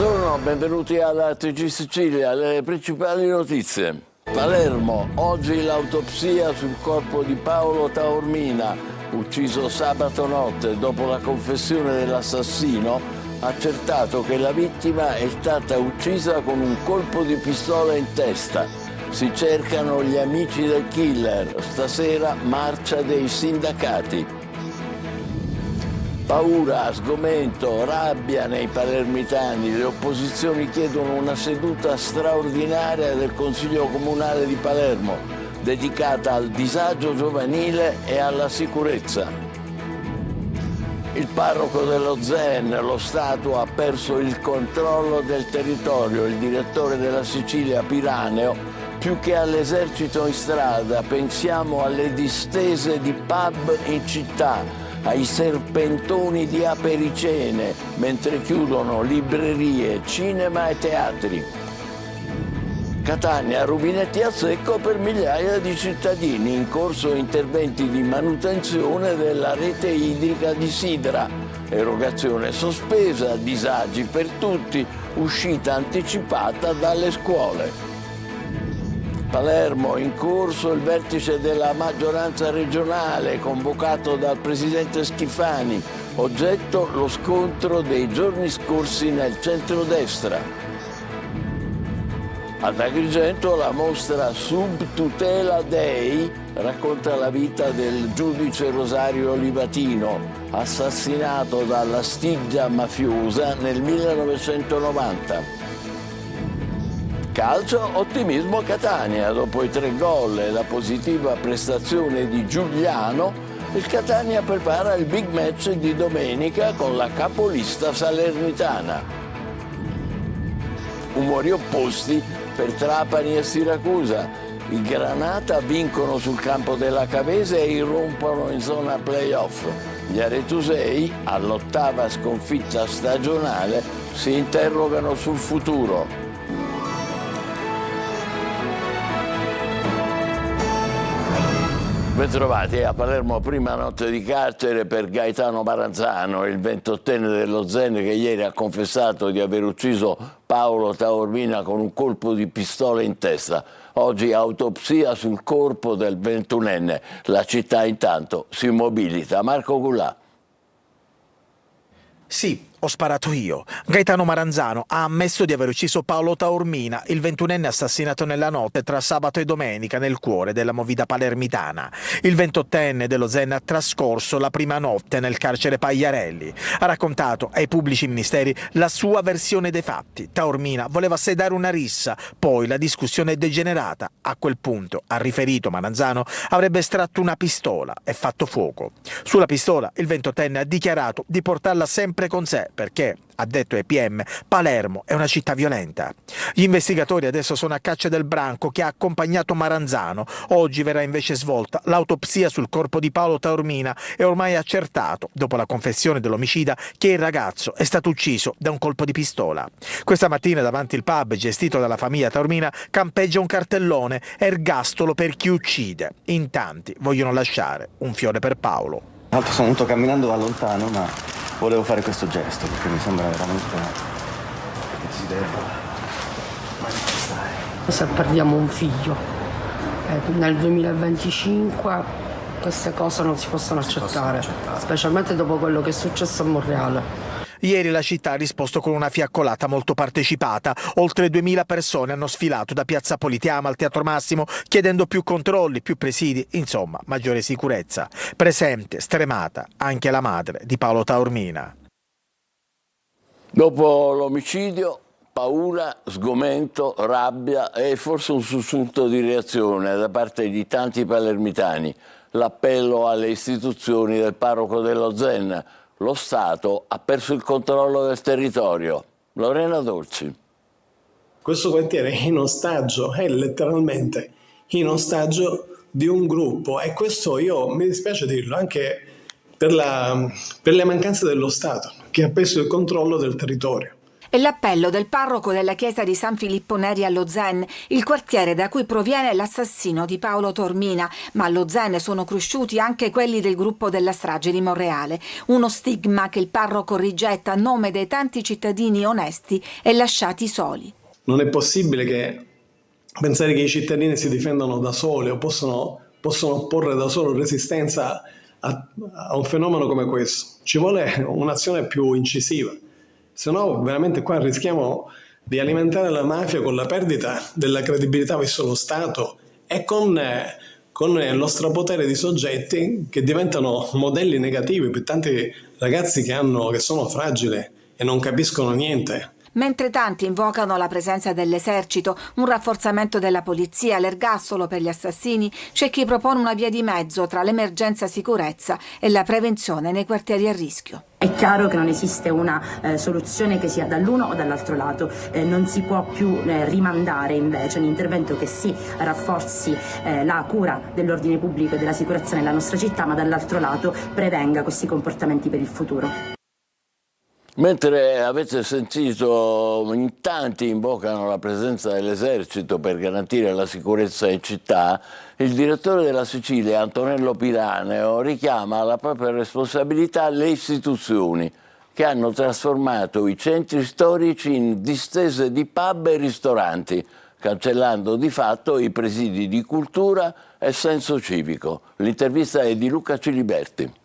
Buongiorno, benvenuti alla TG Sicilia, le principali notizie. Palermo, oggi l'autopsia sul corpo di Paolo Taormina, ucciso sabato notte dopo la confessione dell'assassino, accertato che la vittima è stata uccisa con un colpo di pistola in testa. Si cercano gli amici del killer, stasera marcia dei sindacati. Paura, sgomento, rabbia nei palermitani. Le opposizioni chiedono una seduta straordinaria del Consiglio Comunale di Palermo, dedicata al disagio giovanile e alla sicurezza. Il parroco dello Zen, lo Stato ha perso il controllo del territorio. Il direttore della Sicilia, Piraneo, più che all'esercito in strada, pensiamo alle distese di pub in città, ai serpentoni di apericene, mentre chiudono librerie, cinema e teatri. Catania, rubinetti a secco per migliaia di cittadini, in corso interventi di manutenzione della rete idrica di Sidra. Erogazione sospesa, disagi per tutti, uscita anticipata dalle scuole. Palermo, in corso il vertice della maggioranza regionale convocato dal presidente Schifani, oggetto lo scontro dei giorni scorsi nel centrodestra. Ad Agrigento la mostra Sub Tutela Dei racconta la vita del giudice Rosario Livatino, assassinato dalla stiglia mafiosa nel 1990. Calcio, ottimismo a Catania. Dopo i 3 gol e la positiva prestazione di Giuliano, il Catania prepara il big match di domenica con la capolista salernitana. Umori opposti per Trapani e Siracusa. I Granata vincono sul campo della Cavese e irrompono in zona playoff. Gli aretusei, all'8ª sconfitta stagionale, si interrogano sul futuro. Bentrovati a Palermo, prima notte di carcere per Gaetano Maranzano, il 28enne dello Zen che ieri ha confessato di aver ucciso Paolo Taormina con un colpo di pistola in testa. Oggi autopsia sul corpo del 21enne. La città intanto si mobilita. Marco Gullà. Sì, ho sparato io. Gaetano Maranzano ha ammesso di aver ucciso Paolo Taormina, il 21enne assassinato nella notte tra sabato e domenica nel cuore della movida palermitana. Il 28enne dello Zen ha trascorso la prima notte nel carcere Pagliarelli. Ha raccontato ai pubblici ministeri la sua versione dei fatti. Taormina voleva sedare una rissa, poi la discussione è degenerata. A quel punto, ha riferito Maranzano, avrebbe estratto una pistola e fatto fuoco. Sulla pistola il 28enne ha dichiarato di portarla sempre con sé perché, ha detto ai PM, Palermo è una città violenta. Gli investigatori adesso sono a caccia del branco che ha accompagnato Maranzano. Oggi verrà invece svolta l'autopsia sul corpo di Paolo Taormina e ormai accertato, dopo la confessione dell'omicida, che il ragazzo è stato ucciso da un colpo di pistola. Questa mattina davanti al pub gestito dalla famiglia Taormina campeggia un cartellone: ergastolo per chi uccide. In tanti vogliono lasciare un fiore per Paolo. Tra l'altro sono venuto camminando da lontano, ma volevo fare questo gesto perché mi sembra veramente che si debba manifestare. Se perdiamo un figlio nel 2025 queste cose non si possono accettare, specialmente dopo quello che è successo a Monreale. Ieri la città ha risposto con una fiaccolata molto partecipata. Oltre 2000 persone hanno sfilato da Piazza Politiama al Teatro Massimo chiedendo più controlli, più presidi, insomma maggiore sicurezza. Presente, stremata, anche la madre di Paolo Taormina. Dopo l'omicidio, paura, sgomento, rabbia e forse un sussulto di reazione da parte di tanti palermitani. L'appello alle istituzioni del parroco dello Zen. Lo Stato ha perso il controllo del territorio. Lorena Dolci. Questo quartiere è in ostaggio, è letteralmente in ostaggio di un gruppo, e questo, io mi dispiace dirlo, anche per le mancanze dello Stato, che ha perso il controllo del territorio. È l'appello del parroco della chiesa di San Filippo Neri a Lozen, il quartiere da cui proviene l'assassino di Paolo Taormina, ma a Lozen sono cresciuti anche quelli del gruppo della strage di Monreale. Uno stigma che il parroco rigetta a nome dei tanti cittadini onesti e lasciati soli. Non è possibile che pensare che i cittadini si difendano da soli o possono opporre da solo resistenza a un fenomeno come questo. Ci vuole un'azione più incisiva. Se no, veramente qua rischiamo di alimentare la mafia con la perdita della credibilità verso lo Stato e con lo strapotere di soggetti che diventano modelli negativi per tanti ragazzi che sono fragili e non capiscono niente. Mentre tanti invocano la presenza dell'esercito, un rafforzamento della polizia, l'ergastolo per gli assassini, c'è chi propone una via di mezzo tra l'emergenza sicurezza e la prevenzione nei quartieri a rischio. È chiaro che non esiste una soluzione che sia dall'uno o dall'altro lato, non si può più rimandare invece un intervento che sì rafforzi la cura dell'ordine pubblico e della sicurezza nella nostra città, ma dall'altro lato prevenga questi comportamenti per il futuro. Mentre avete sentito in tanti invocano la presenza dell'esercito per garantire la sicurezza in città, il direttore della Sicilia, Antonello Piraneo, richiama alla propria responsabilità le istituzioni che hanno trasformato i centri storici in distese di pub e ristoranti, cancellando di fatto i presidi di cultura e senso civico. L'intervista è di Luca Ciliberti.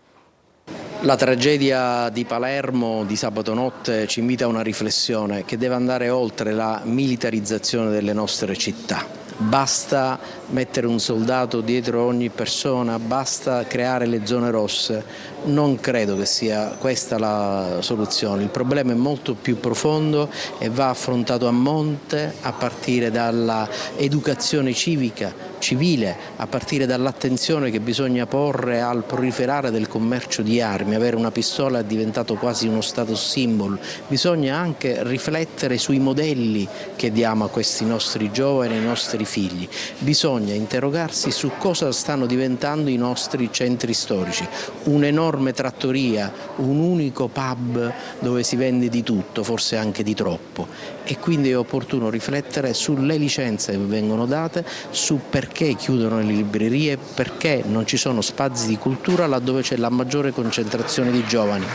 La tragedia di Palermo di sabato notte ci invita a una riflessione che deve andare oltre la militarizzazione delle nostre città. Basta mettere un soldato dietro ogni persona, basta creare le zone rosse. Non credo che sia questa la soluzione. Il problema è molto più profondo e va affrontato a monte, a partire dalla educazione civile, a partire dall'attenzione che bisogna porre al proliferare del commercio di armi. Avere una pistola è diventato quasi uno status symbol. Bisogna anche riflettere sui modelli che diamo a questi nostri giovani, ai nostri figli. Bisogna interrogarsi su cosa stanno diventando i nostri centri storici. Un'enorme trattoria, un unico pub dove si vende di tutto, forse anche di troppo. E quindi è opportuno riflettere sulle licenze che vengono date, su perché chiudono le librerie, perché non ci sono spazi di cultura laddove c'è la maggiore concentrazione di giovani.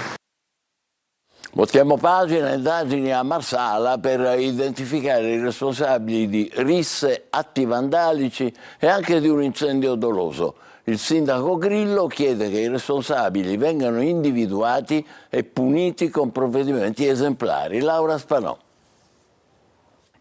Voltiamo pagina, indagini a Marsala per identificare i responsabili di risse, atti vandalici e anche di un incendio doloso. Il sindaco Grillo chiede che i responsabili vengano individuati e puniti con provvedimenti esemplari. Laura Spanò.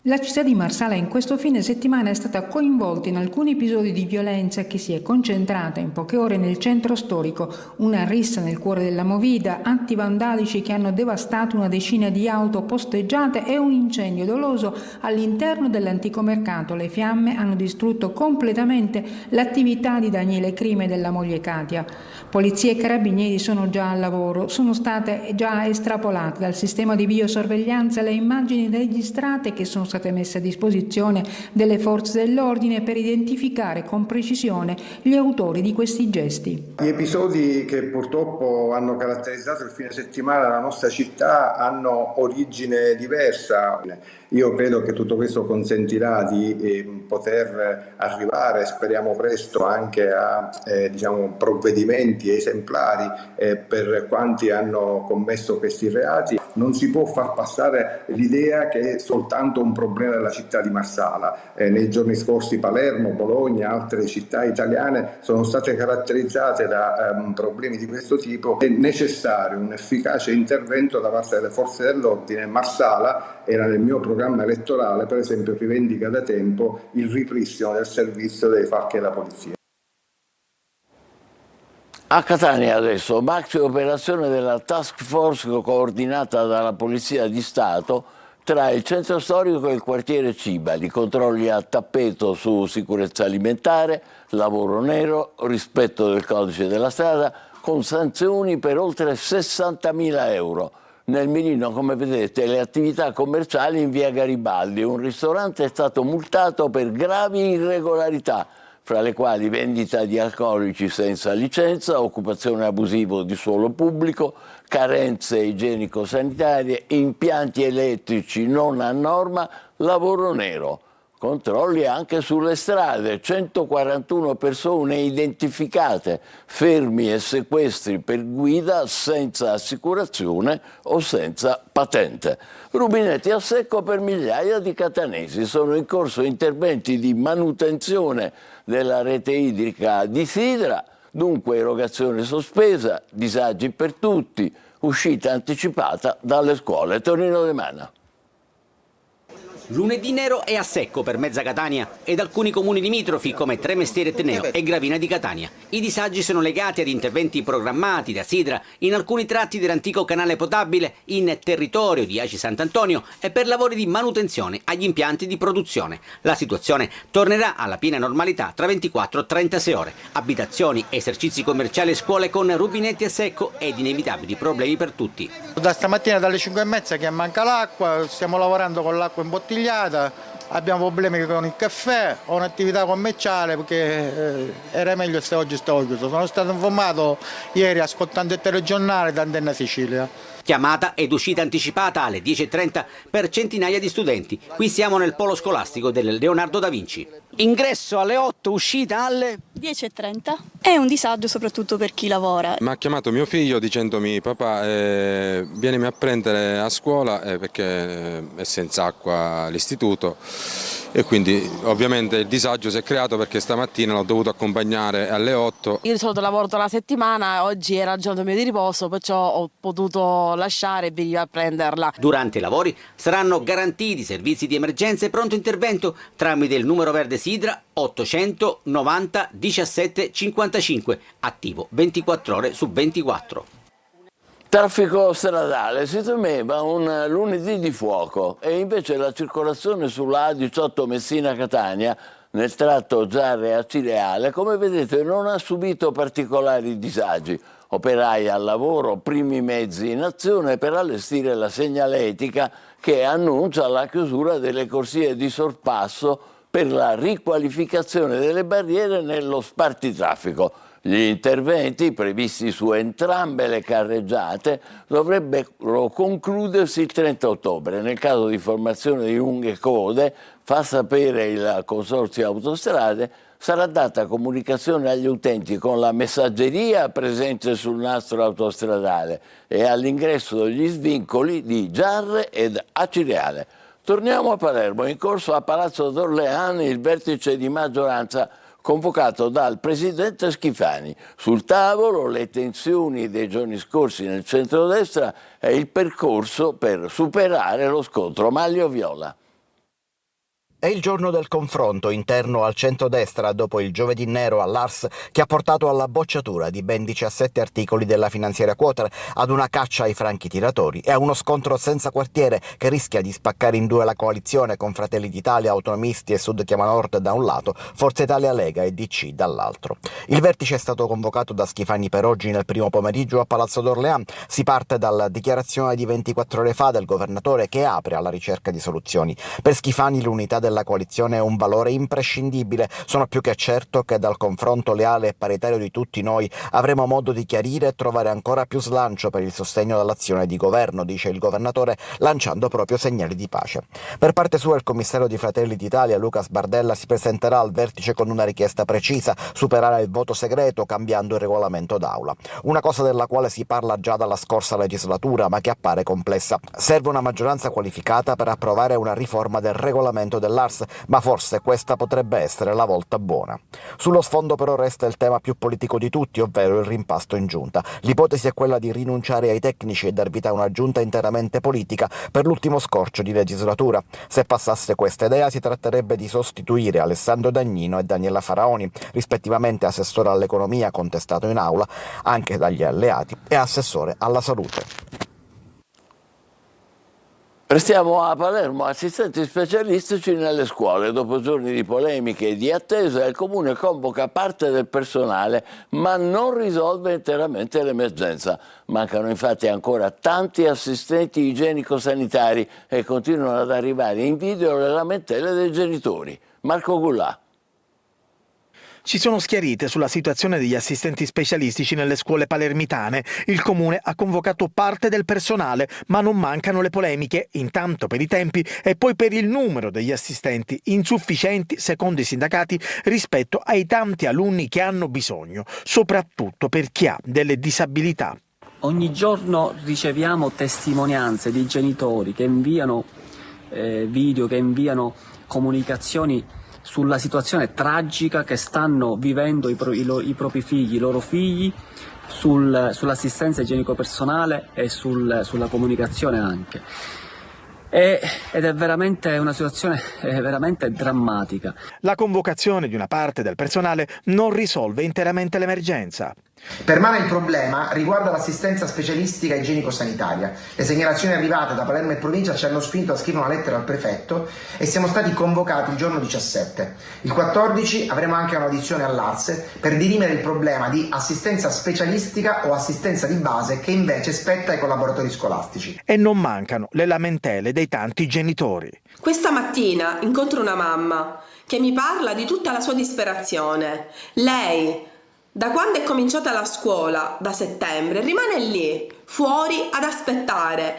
La città di Marsala in questo fine settimana è stata coinvolta in alcuni episodi di violenza che si è concentrata in poche ore nel centro storico, una rissa nel cuore della Movida, atti vandalici che hanno devastato una decina di auto posteggiate e un incendio doloso all'interno dell'antico mercato. Le fiamme hanno distrutto completamente l'attività di Daniele Crime e della moglie Katia. Polizia e carabinieri sono già al lavoro, sono state già estrapolate dal sistema di videosorveglianza le immagini registrate che sono state messe a disposizione delle forze dell'ordine per identificare con precisione gli autori di questi gesti. Gli episodi che purtroppo hanno caratterizzato il fine settimana della nostra città hanno origine diversa. Io credo che tutto questo consentirà di poter arrivare, speriamo presto, anche a provvedimenti esemplari per quanti hanno commesso questi reati. Non si può far passare l'idea che è soltanto un problema della città di Marsala. Nei giorni scorsi Palermo, Bologna, altre città italiane sono state caratterizzate da problemi di questo tipo. È necessario un efficace intervento da parte delle forze dell'ordine. Marsala era nel mio programma elettorale, per esempio, rivendica da tempo il ripristino del servizio dei falchi della polizia. A Catania adesso, maxi operazione della task force coordinata dalla Polizia di Stato tra il centro storico e il quartiere Cibali, controlli a tappeto su sicurezza alimentare, lavoro nero, rispetto del codice della strada, con sanzioni per oltre 60.000 euro. Nel mirino, come vedete, le attività commerciali in via Garibaldi. Un ristorante è stato multato per gravi irregolarità, fra le quali vendita di alcolici senza licenza, occupazione abusiva di suolo pubblico, carenze igienico-sanitarie, impianti elettrici non a norma, lavoro nero. Controlli anche sulle strade, 141 persone identificate, fermi e sequestri per guida senza assicurazione o senza patente. Rubinetti a secco per migliaia di catanesi. Sono in corso interventi di manutenzione della rete idrica di Sidra, dunque erogazione sospesa, disagi per tutti, uscita anticipata dalle scuole. Tonino De Mana. Lunedì nero è a secco per mezza Catania ed alcuni comuni limitrofi come Tremestieri Etneo e Gravina di Catania. I disagi sono legati ad interventi programmati da Sidra in alcuni tratti dell'antico canale potabile in territorio di Aci Sant'Antonio e per lavori di manutenzione agli impianti di produzione. La situazione tornerà alla piena normalità tra 24 e 36 ore. Abitazioni, esercizi commerciali e scuole con rubinetti a secco ed inevitabili problemi per tutti. Da stamattina dalle 5:30 che manca l'acqua, stiamo lavorando con l'acqua imbottigliata, abbiamo problemi con il caffè, ho un'attività commerciale perché era meglio se oggi stavo chiuso. Sono stato informato ieri ascoltando il telegiornale da Antenna Sicilia. Chiamata ed uscita anticipata alle 10:30 per centinaia di studenti. Qui siamo nel polo scolastico del Leonardo da Vinci. Ingresso alle 8, uscita alle 10:30. È un disagio soprattutto per chi lavora. Mi ha chiamato mio figlio dicendomi: papà, vienimi a prendere a scuola perché è senza acqua l'istituto. E quindi ovviamente il disagio si è creato perché stamattina l'ho dovuto accompagnare alle 8. Io di solito lavoro tutta la settimana, oggi era il giorno mio di riposo, perciò ho potuto lasciare e venire a prenderla. Durante i lavori saranno garantiti servizi di emergenza e pronto intervento tramite il numero verde Sidra 890 17 55, attivo 24 ore su 24. Traffico stradale, si temeva un lunedì di fuoco e invece la circolazione sulla A18 Messina-Catania nel tratto Giarre-Acireale, come vedete, non ha subito particolari disagi. Operai al lavoro, primi mezzi in azione per allestire la segnaletica che annuncia la chiusura delle corsie di sorpasso per la riqualificazione delle barriere nello spartitraffico. Gli interventi previsti su entrambe le carreggiate dovrebbero concludersi il 30 ottobre. Nel caso di formazione di lunghe code, fa sapere il Consorzio Autostrade, sarà data comunicazione agli utenti con la messaggeria presente sul nastro autostradale e all'ingresso degli svincoli di Giarre ed Acireale. Torniamo a Palermo, in corso a Palazzo d'Orléans il vertice di maggioranza convocato dal presidente Schifani. Sul tavolo le tensioni dei giorni scorsi nel centrodestra e il percorso per superare lo scontro. Maglio Viola. È il giorno del confronto interno al centrodestra dopo il giovedì nero all'Ars che ha portato alla bocciatura di ben 17 articoli della finanziaria quota, ad una caccia ai franchi tiratori e a uno scontro senza quartiere che rischia di spaccare in due la coalizione con Fratelli d'Italia, Autonomisti e Sud Chiama Nord da un lato, Forza Italia, Lega e DC dall'altro. Il vertice è stato convocato da Schifani per oggi nel primo pomeriggio a Palazzo d'Orléans. Si parte dalla dichiarazione di 24 ore fa del governatore che apre alla ricerca di soluzioni. Per Schifani l'unità della coalizione è un valore imprescindibile. Sono più che certo che dal confronto leale e paritario di tutti noi avremo modo di chiarire e trovare ancora più slancio per il sostegno dell'azione di governo, dice il governatore, lanciando proprio segnali di pace. Per parte sua il commissario di Fratelli d'Italia, Lucas Bardella, si presenterà al vertice con una richiesta precisa: superare il voto segreto cambiando il regolamento d'aula. Una cosa della quale si parla già dalla scorsa legislatura, ma che appare complessa. Serve una maggioranza qualificata per approvare una riforma del regolamento dell'Ars, ma forse questa potrebbe essere la volta buona. Sullo sfondo però resta il tema più politico di tutti, ovvero il rimpasto in giunta. L'ipotesi è quella di rinunciare ai tecnici e dar vita a una giunta interamente politica per l'ultimo scorcio di legislatura. Se passasse questa idea si tratterebbe di sostituire Alessandro Dagnino e Daniela Faraoni, rispettivamente assessore all'economia contestato in aula anche dagli alleati e assessore alla salute. Restiamo a Palermo, assistenti specialistici nelle scuole. Dopo giorni di polemiche e di attesa, il Comune convoca parte del personale, ma non risolve interamente l'emergenza. Mancano infatti ancora tanti assistenti igienico-sanitari e continuano ad arrivare in video le lamentele dei genitori. Marco Gullà. Si sono schiarite sulla situazione degli assistenti specialistici nelle scuole palermitane. Il comune ha convocato parte del personale, ma non mancano le polemiche, intanto per i tempi e poi per il numero degli assistenti, insufficienti secondo i sindacati rispetto ai tanti alunni che hanno bisogno, soprattutto per chi ha delle disabilità. Ogni giorno riceviamo testimonianze di genitori che inviano video, che inviano comunicazioni sulla situazione tragica che stanno vivendo i propri figli, i loro figli, sull'assistenza igienico-personale e sulla comunicazione anche. Ed è veramente una situazione veramente drammatica. La convocazione di una parte del personale non risolve interamente l'emergenza. Permane il problema riguarda l'assistenza specialistica igienico-sanitaria. Le segnalazioni arrivate da Palermo e provincia ci hanno spinto a scrivere una lettera al prefetto e siamo stati convocati il giorno 17. Il 14 avremo anche un'audizione all'ARSE per dirimere il problema di assistenza specialistica o assistenza di base che invece spetta ai collaboratori scolastici. E non mancano le lamentele dei tanti genitori. Questa mattina incontro una mamma che mi parla di tutta la sua disperazione. Lei, da quando è cominciata la scuola, da settembre, rimane lì, fuori, ad aspettare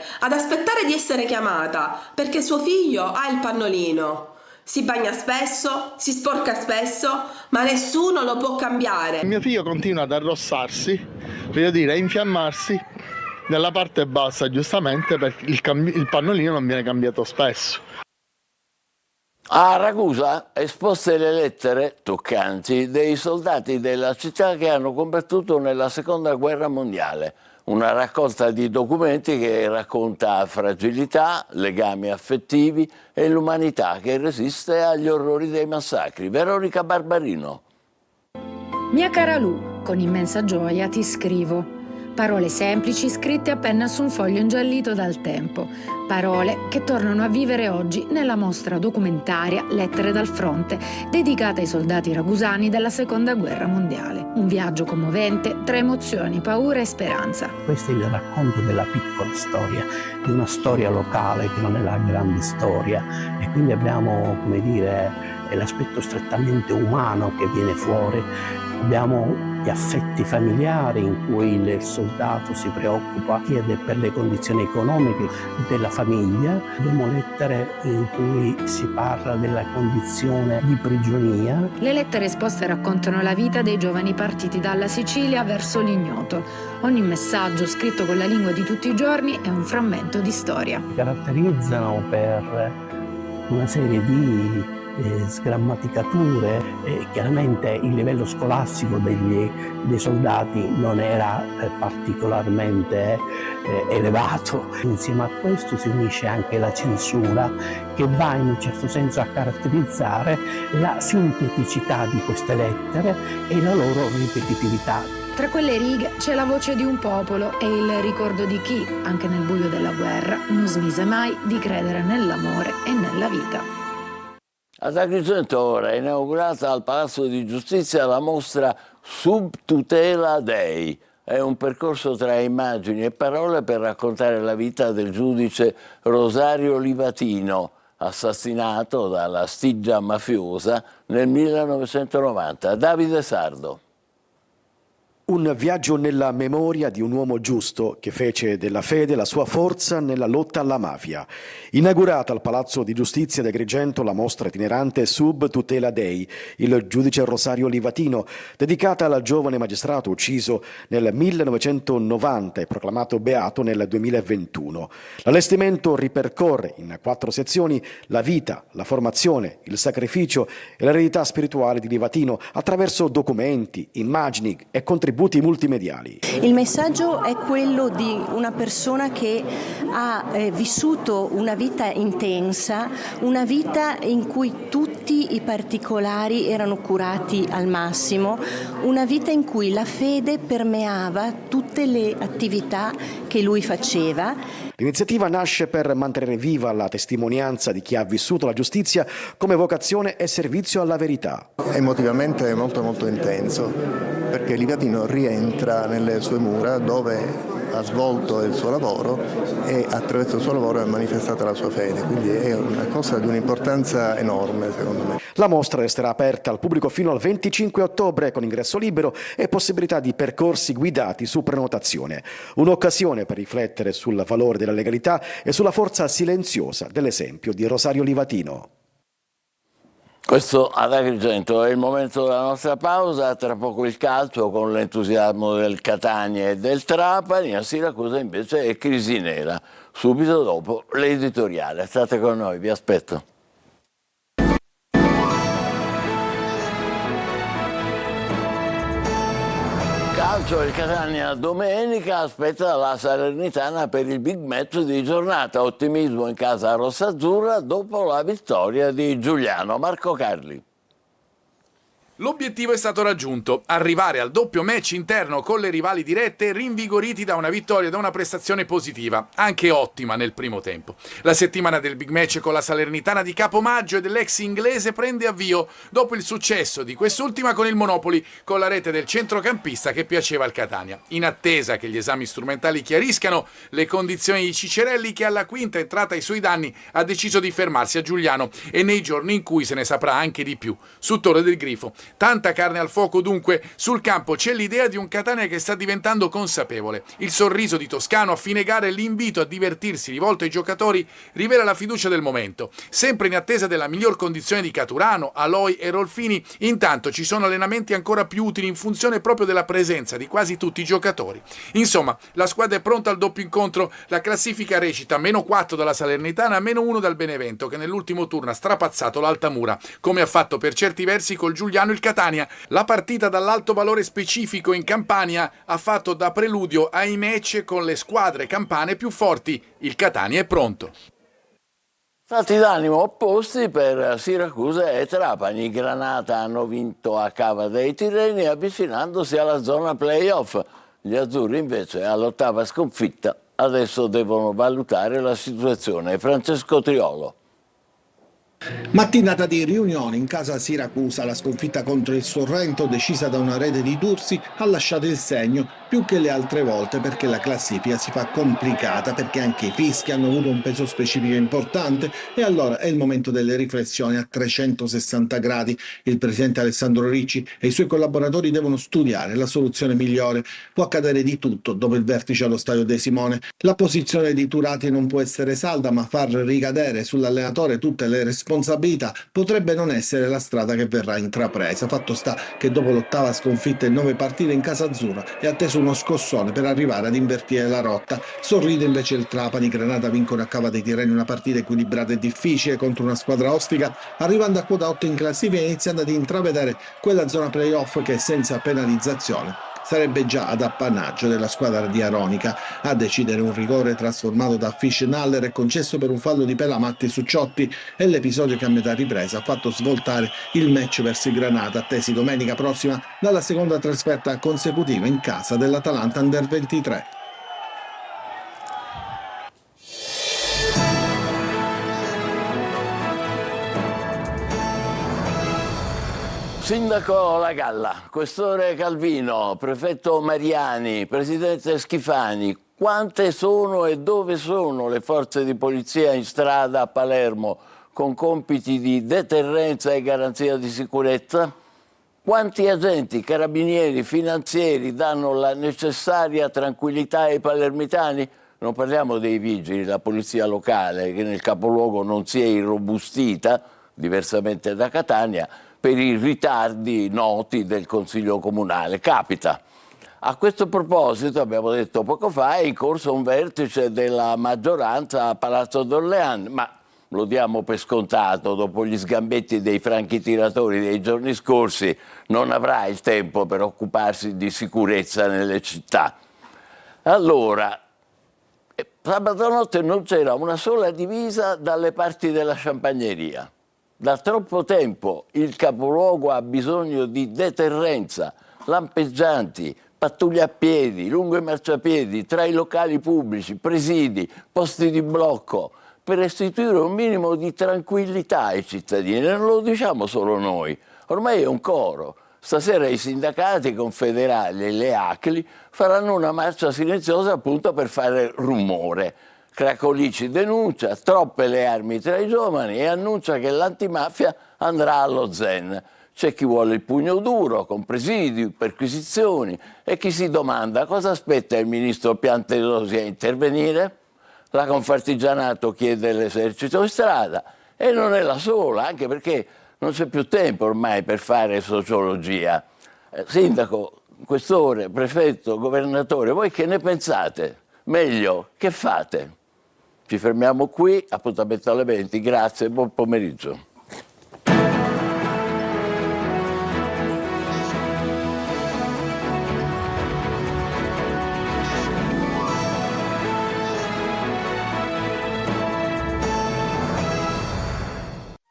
di essere chiamata, perché suo figlio ha il pannolino. Si bagna spesso, si sporca spesso, ma nessuno lo può cambiare. Mio figlio continua ad arrossarsi, voglio dire, a infiammarsi nella parte bassa, giustamente perché il pannolino non viene cambiato spesso. A Ragusa esposte le lettere toccanti dei soldati della città che hanno combattuto nella Seconda Guerra Mondiale. Una raccolta di documenti che racconta fragilità, legami affettivi e l'umanità che resiste agli orrori dei massacri. Veronica Barbarino. Mia cara Lu, con immensa gioia ti scrivo. Parole semplici scritte a penna su un foglio ingiallito dal tempo. Parole che tornano a vivere oggi nella mostra documentaria Lettere dal fronte, dedicata ai soldati ragusani della Seconda Guerra Mondiale. Un viaggio commovente tra emozioni, paura e speranza. Questo è il racconto della piccola storia, di una storia locale che non è la grande storia. E quindi abbiamo, come dire, l'aspetto strettamente umano che viene fuori. Abbiamo gli affetti familiari in cui il soldato si preoccupa, chiede per le condizioni economiche della famiglia. Abbiamo lettere in cui si parla della condizione di prigionia. Le lettere esposte raccontano la vita dei giovani partiti dalla Sicilia verso l'ignoto. Ogni messaggio scritto con la lingua di tutti i giorni è un frammento di storia. Si caratterizzano per una serie di sgrammaticature. Chiaramente il livello scolastico dei soldati non era particolarmente elevato. Insieme a questo si unisce anche la censura, che va in un certo senso a caratterizzare la sinteticità di queste lettere e la loro ripetitività. Tra quelle righe c'è la voce di un popolo e il ricordo di chi, anche nel buio della guerra, non smise mai di credere nell'amore e nella vita. Ad Agrigento ora è inaugurata al Palazzo di Giustizia la mostra Sub tutela Dei. È un percorso tra immagini e parole per raccontare la vita del giudice Rosario Livatino, assassinato dalla Stigia mafiosa nel 1990. Davide Sardo. Un viaggio nella memoria di un uomo giusto che fece della fede la sua forza nella lotta alla mafia. Inaugurata al Palazzo di Giustizia di Agrigento la mostra itinerante Sub tutela Dei, il giudice Rosario Livatino, dedicata al giovane magistrato ucciso nel 1990 e proclamato beato nel 2021. L'allestimento ripercorre in 4 sezioni la vita, la formazione, il sacrificio e l'eredità spirituale di Livatino attraverso documenti, immagini e contributi multimediali. Il messaggio è quello di una persona che ha vissuto una vita intensa, una vita in cui tutti i particolari erano curati al massimo, una vita in cui la fede permeava tutte le attività che lui faceva. L'iniziativa nasce per mantenere viva la testimonianza di chi ha vissuto la giustizia come vocazione e servizio alla verità. Emotivamente è molto intenso, perché Livatino rientra nelle sue mura dove ha svolto il suo lavoro e attraverso il suo lavoro ha manifestato la sua fede, quindi è una cosa di un'importanza enorme secondo me. La mostra resterà aperta al pubblico fino al 25 ottobre con ingresso libero e possibilità di percorsi guidati su prenotazione. Un'occasione per riflettere sul valore della legalità e sulla forza silenziosa dell'esempio di Rosario Livatino. Questo ad Agrigento è il momento della nostra pausa, tra poco il calcio con l'entusiasmo del Catania e del Trapani, a Siracusa invece è crisi nera. Subito dopo l'editoriale. State con noi, vi aspetto. Calcio, il Catania domenica aspetta la Salernitana per il big match di giornata. Ottimismo in casa rossazzurra dopo la vittoria di Giuliano. Marco Carli. L'obiettivo è stato raggiunto, arrivare al doppio match interno con le rivali dirette rinvigoriti da una vittoria e da una prestazione positiva, anche ottima nel primo tempo. La settimana del big match con la Salernitana di Capomaggio e dell'ex inglese prende avvio dopo il successo di quest'ultima con il Monopoli, con la rete del centrocampista che piaceva al Catania. In attesa che gli esami strumentali chiariscano le condizioni di Cicerelli, che alla quinta entrata ai suoi danni ha deciso di fermarsi a Giuliano e nei giorni in cui se ne saprà anche di più su Torre del Grifo. Tanta carne al fuoco dunque, sul campo c'è l'idea di un Catania che sta diventando consapevole. Il sorriso di Toscano a fine gara e l'invito a divertirsi rivolto ai giocatori rivela la fiducia del momento. Sempre in attesa della miglior condizione di Caturano, Aloi e Rolfini, intanto ci sono allenamenti ancora più utili in funzione proprio della presenza di quasi tutti i giocatori. Insomma, la squadra è pronta al doppio incontro, la classifica recita -4 dalla Salernitana, -1 dal Benevento, che nell'ultimo turno ha strapazzato l'Altamura, come ha fatto per certi versi col Giuliano il Catania. La partita dall'alto valore specifico in Campania ha fatto da preludio ai match con le squadre campane più forti. Il Catania è pronto. Stati d'animo opposti per Siracusa e Trapani. I Granata hanno vinto a Cava dei Tirreni avvicinandosi alla zona playoff. Gli azzurri invece all'8ª sconfitta adesso devono valutare la situazione. Francesco Triolo. Mattinata di riunione in casa Siracusa, la sconfitta contro il Sorrento decisa da una rete di Tursi ha lasciato il segno più che le altre volte, perché la classifica si fa complicata, perché anche i fischi hanno avuto un peso specifico importante e allora è il momento delle riflessioni a 360 gradi. Il presidente Alessandro Ricci e i suoi collaboratori devono studiare la soluzione migliore. Può accadere di tutto dopo il vertice allo stadio De Simone. La posizione di Turati non può essere salda, ma far ricadere sull'allenatore tutte le responsabilità potrebbe non essere la strada che verrà intrapresa. Fatto sta che dopo l'8ª sconfitta in 9 partite in casa azzurra è atteso uno scossone per arrivare ad invertire la rotta. Sorride invece il Trapani. Granata vincono a Cava dei Tirreni una partita equilibrata e difficile contro una squadra ostica, arrivando a quota 8 in classifica e iniziando ad intravedere quella zona playoff che senza penalizzazione sarebbe già ad appannaggio della squadra di Aronica. A decidere un rigore trasformato da Fischnaller e concesso per un fallo di Pelamatti su Ciotti è l'episodio che a metà ripresa ha fatto svoltare il match verso i Granata, attesi domenica prossima dalla seconda trasferta consecutiva in casa dell'Atalanta Under 23. Sindaco La Galla, questore Calvino, prefetto Mariani, presidente Schifani, quante sono e dove sono le forze di polizia in strada a Palermo con compiti di deterrenza e garanzia di sicurezza? Quanti agenti, carabinieri, finanzieri danno la necessaria tranquillità ai palermitani? Non parliamo dei vigili, la polizia locale che nel capoluogo non si è irrobustita, diversamente da Catania, per i ritardi noti del Consiglio Comunale. Capita. A questo proposito, abbiamo detto poco fa, è in corso un vertice della maggioranza a Palazzo d'Orléans, ma lo diamo per scontato, dopo gli sgambetti dei franchi tiratori dei giorni scorsi, non avrà il tempo per occuparsi di sicurezza nelle città. Allora, sabato notte non c'era una sola divisa dalle parti della Champagneria. Da troppo tempo il capoluogo ha bisogno di deterrenza, lampeggianti, pattuglie a piedi, lungo i marciapiedi, tra i locali pubblici, presidi, posti di blocco, per restituire un minimo di tranquillità ai cittadini. Non lo diciamo solo noi, ormai è un coro. Stasera i sindacati confederali e le ACLI faranno una marcia silenziosa appunto per fare rumore. Cracolici denuncia troppe le armi tra i giovani e annuncia che l'antimafia andrà allo zen. C'è chi vuole il pugno duro, con presidi, perquisizioni, e chi si domanda cosa aspetta il ministro Piantedosi a intervenire. La Confartigianato chiede l'esercito in strada e non è la sola, anche perché non c'è più tempo ormai per fare sociologia. Sindaco, questore, prefetto, governatore, voi che ne pensate? Meglio, che fate? Ci fermiamo qui, appuntamento alle 20, grazie, buon pomeriggio.